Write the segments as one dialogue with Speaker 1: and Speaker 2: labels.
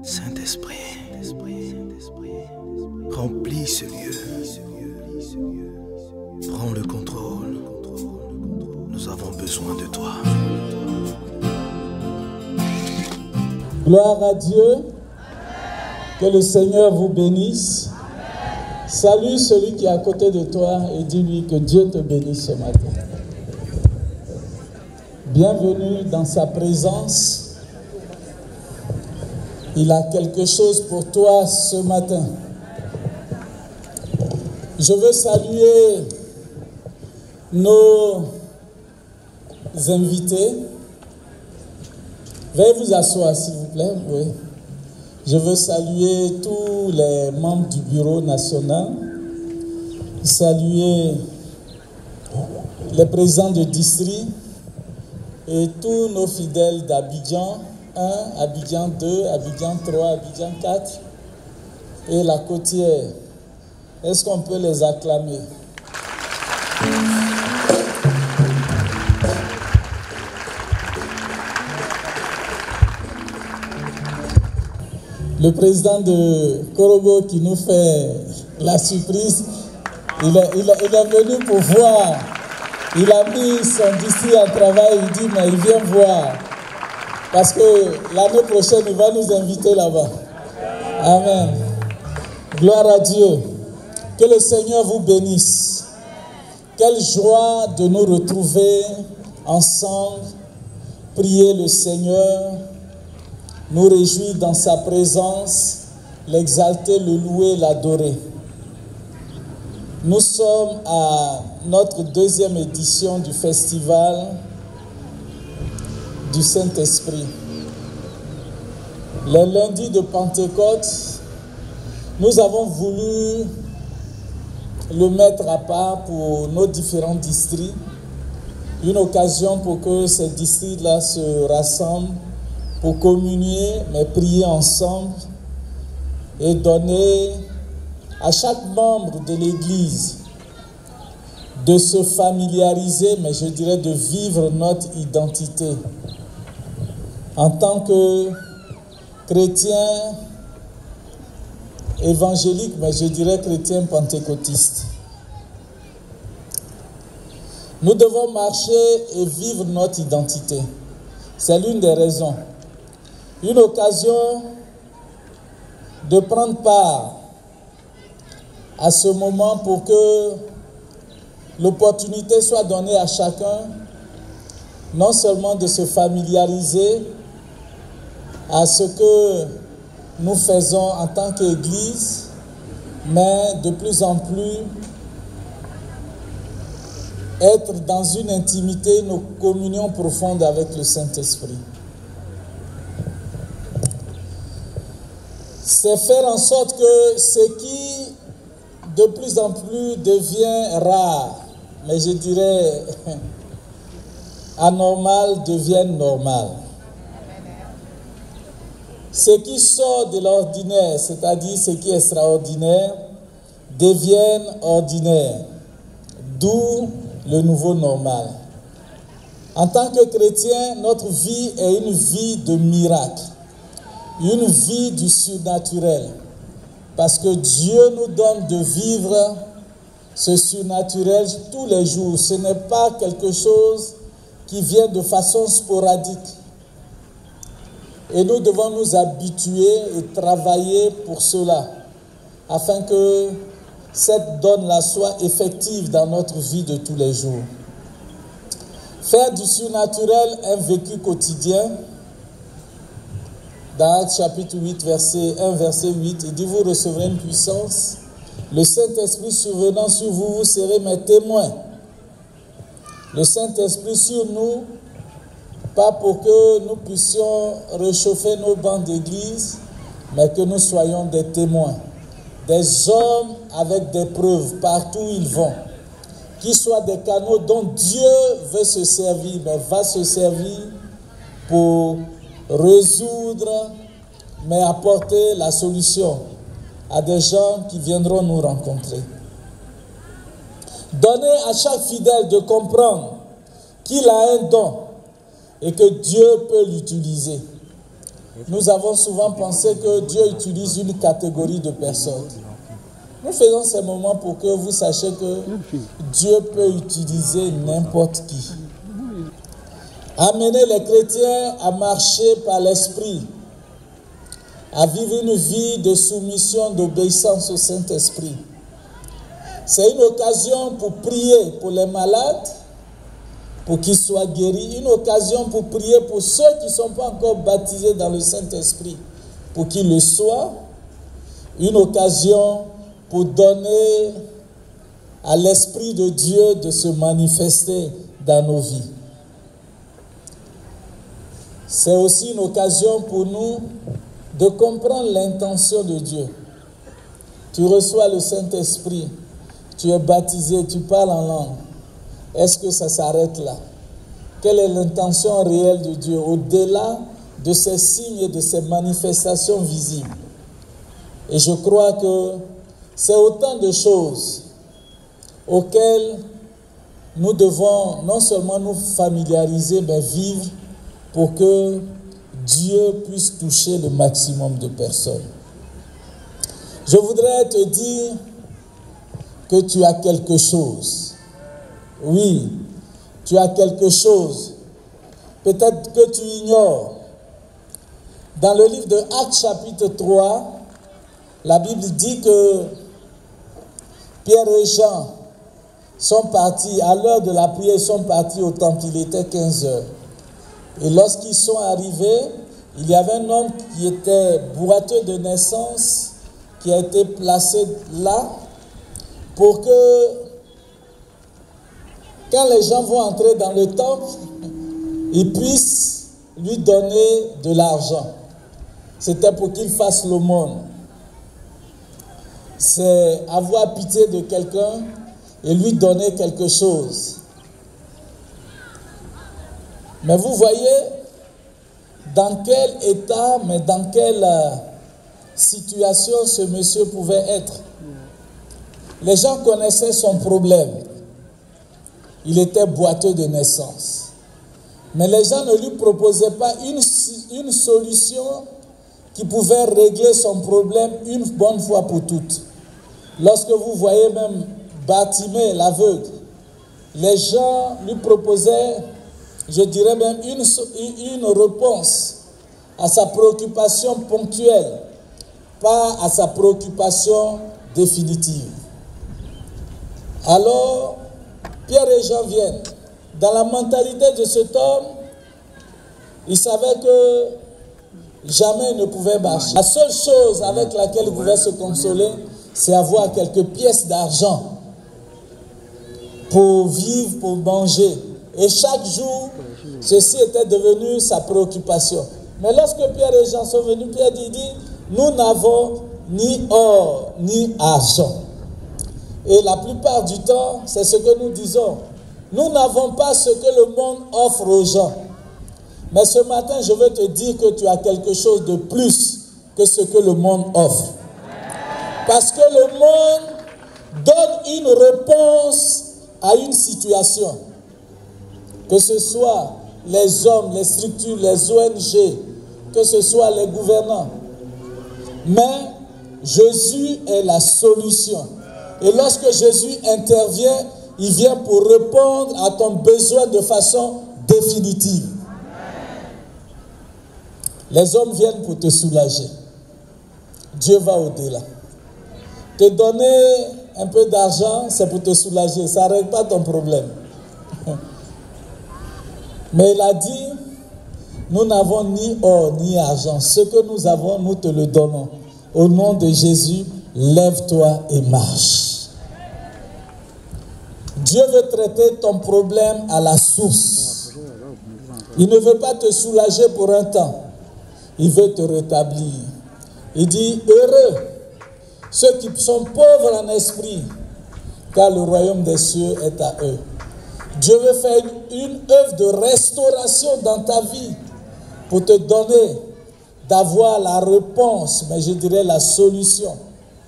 Speaker 1: Saint-Esprit, remplis ce lieu. Prends le contrôle. Nous avons besoin de toi.
Speaker 2: Gloire à Dieu. Que le Seigneur vous bénisse. Salue celui qui est à côté de toi et dis-lui que Dieu te bénisse ce matin. Bienvenue dans sa présence. Il a quelque chose pour toi ce matin. Je veux saluer nos invités. Veuillez vous asseoir s'il vous plaît. Oui. Je veux saluer tous les membres du bureau national. Saluer les présidents de district et tous nos fidèles d'Abidjan 1, Abidjan 2, Abidjan 3, Abidjan 4 et la côtière. Est-ce qu'on peut les acclamer? Le président de Korobo qui nous fait la surprise, il est venu pour voir. Il a mis son district en travail, il dit mais il vient voir. Parce que l'année prochaine, il va nous inviter là-bas. Amen. Gloire à Dieu. Que le Seigneur vous bénisse. Quelle joie de nous retrouver ensemble, prier le Seigneur, nous réjouir dans sa présence, l'exalter, le louer, l'adorer. Nous sommes à notre deuxième édition du festival du Saint-Esprit. Le lundi de Pentecôte, nous avons voulu le mettre à part pour nos différents districts, une occasion pour que ces districts-là se rassemblent pour communier, mais prier ensemble et donner à chaque membre de l'Église de se familiariser, mais je dirais de vivre notre identité en tant que chrétien évangélique, mais je dirais chrétien pentecôtiste. Nous devons marcher et vivre notre identité. C'est l'une des raisons. Une occasion de prendre part à ce moment pour que l'opportunité soit donnée à chacun, non seulement de se familiariser à ce que nous faisons en tant qu'Église, mais de plus en plus être dans une intimité, une communion profonde avec le Saint-Esprit. C'est faire en sorte que ce qui de plus en plus devient rare, mais je dirais anormal, devienne normal. Ce qui sort de l'ordinaire, c'est-à-dire ce qui est extraordinaire, devienne ordinaire, d'où le nouveau normal. En tant que chrétien, notre vie est une vie de miracle, une vie du surnaturel, parce que Dieu nous donne de vivre ce surnaturel tous les jours. Ce n'est pas quelque chose qui vient de façon sporadique. Et nous devons nous habituer et travailler pour cela, afin que cette donne-là soit effective dans notre vie de tous les jours. Faire du surnaturel un vécu quotidien. Dans Actes chapitre 8, verset 1, verset 8, il dit, vous recevrez une puissance. Le Saint-Esprit survenant sur vous, vous serez mes témoins. Le Saint-Esprit sur nous, pas pour que nous puissions réchauffer nos bancs d'église, mais que nous soyons des témoins, des hommes avec des preuves partout où ils vont, qui soient des canaux dont Dieu veut se servir, mais va se servir pour résoudre, mais apporter la solution à des gens qui viendront nous rencontrer. Donner à chaque fidèle de comprendre qu'il a un don et que Dieu peut l'utiliser. nous avons souvent pensé que Dieu utilise une catégorie de personnes. Nous faisons ces moments pour que vous sachiez que Dieu peut utiliser n'importe qui. Amener les chrétiens à marcher par l'Esprit, à vivre une vie de soumission, d'obéissance au Saint-Esprit. C'est une occasion pour prier pour les malades, pour qu'ils soient guéris. Une occasion pour prier pour ceux qui ne sont pas encore baptisés dans le Saint-Esprit, pour qu'ils le soient. Une occasion pour donner à l'Esprit de Dieu de se manifester dans nos vies. C'est aussi une occasion pour nous de comprendre l'intention de Dieu. Tu reçois le Saint-Esprit, tu es baptisé, tu parles en langue. Est-ce que ça s'arrête là? Quelle est l'intention réelle de Dieu au-delà de ces signes et de ces manifestations visibles? Et je crois que c'est autant de choses auxquelles nous devons non seulement nous familiariser, mais vivre pour que Dieu puisse toucher le maximum de personnes. Je voudrais te dire que tu as quelque chose. Oui, tu as quelque chose. Peut-être que tu ignores. Dans le livre de Actes chapitre 3, la Bible dit que Pierre et Jean sont partis, à l'heure de la prière, ils sont partis au temple, il était 15 heures. Et lorsqu'ils sont arrivés, il y avait un homme qui était boiteux de naissance, qui a été placé là, pour que, quand les gens vont entrer dans le temple, ils puissent lui donner de l'argent. C'était pour qu'il fasse l'aumône. C'est avoir pitié de quelqu'un et lui donner quelque chose. Mais vous voyez dans quel état, mais dans quelle situation ce monsieur pouvait être. Les gens connaissaient son problème. Il était boiteux de naissance. Mais les gens ne lui proposaient pas une solution qui pouvait régler son problème une bonne fois pour toutes. Lorsque vous voyez même Bartimée, l'aveugle, les gens lui proposaient, je dirais même, une réponse à sa préoccupation ponctuelle, pas à sa préoccupation définitive. Alors, Pierre et Jean viennent. Dans la mentalité de cet homme, il savait que jamais il ne pouvait marcher. La seule chose avec laquelle il pouvait se consoler, c'est avoir quelques pièces d'argent pour vivre, pour manger. Et chaque jour, ceci était devenu sa préoccupation. Mais lorsque Pierre et Jean sont venus, Pierre dit, nous n'avons ni or, ni argent. Et la plupart du temps, c'est ce que nous disons. Nous n'avons pas ce que le monde offre aux gens. Mais ce matin, je veux te dire que tu as quelque chose de plus que ce que le monde offre. Parce que le monde donne une réponse à une situation. Que ce soit les hommes, les structures, les ONG, que ce soit les gouvernants. Mais Jésus est la solution. Et lorsque Jésus intervient, il vient pour répondre à ton besoin de façon définitive. Les hommes viennent pour te soulager. Dieu va au-delà. Te donner un peu d'argent, c'est pour te soulager. Ça ne règle pas ton problème. Mais il a dit, nous n'avons ni or ni argent. Ce que nous avons, nous te le donnons. Au nom de Jésus, lève-toi et marche. Dieu veut traiter ton problème à la source. Il ne veut pas te soulager pour un temps. Il veut te rétablir. Il dit, heureux ceux qui sont pauvres en esprit, car le royaume des cieux est à eux. Dieu veut faire une œuvre de restauration dans ta vie pour te donner, d'avoir la réponse, mais je dirais la solution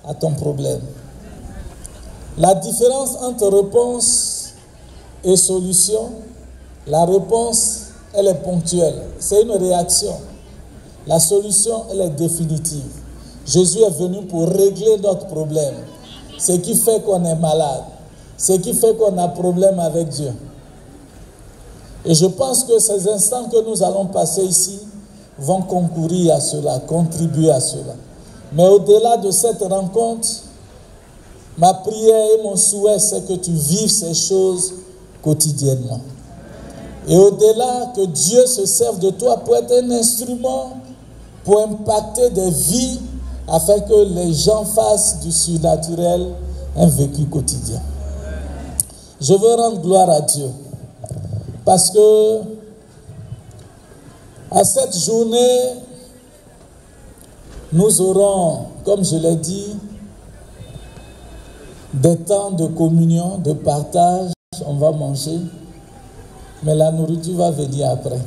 Speaker 2: à ton problème. La différence entre réponse et solution, la réponse, elle est ponctuelle. C'est une réaction. La solution, elle est définitive. Jésus est venu pour régler notre problème. Ce qui fait qu'on est malade. Ce qui fait qu'on a problème avec Dieu. Et je pense que ces instants que nous allons passer ici vont concourir à cela, contribuer à cela. Mais au-delà de cette rencontre, ma prière et mon souhait, c'est que tu vives ces choses quotidiennement. Et au-delà, que Dieu se serve de toi pour être un instrument, pour impacter des vies, afin que les gens fassent du surnaturel un vécu quotidien. Je veux rendre gloire à Dieu. Parce que à cette journée, nous aurons, comme je l'ai dit, des temps de communion, de partage. On va manger, mais la nourriture va venir après.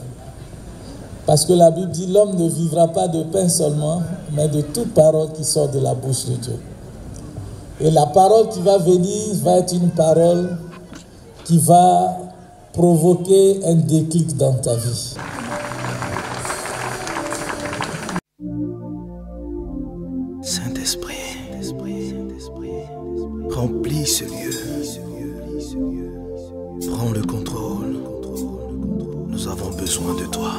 Speaker 2: Parce que la Bible dit, l'homme ne vivra pas de pain seulement, mais de toute parole qui sort de la bouche de Dieu. Et la parole qui va venir va être une parole qui va provoquer un déclic dans ta vie.
Speaker 1: Saint-Esprit, remplis ce lieu. Prends le contrôle. Nous avons besoin de toi.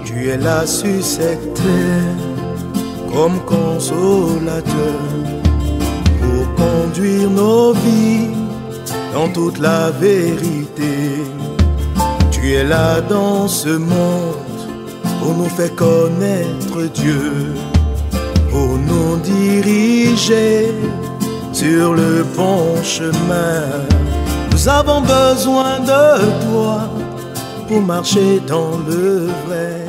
Speaker 1: Tu es là sur cette terre comme consolateur pour conduire nos vies dans toute la vérité. Tu es là dans ce monde pour nous faire connaître Dieu, pour nous diriger sur le bon chemin. Nous avons besoin de toi pour marcher dans le vrai.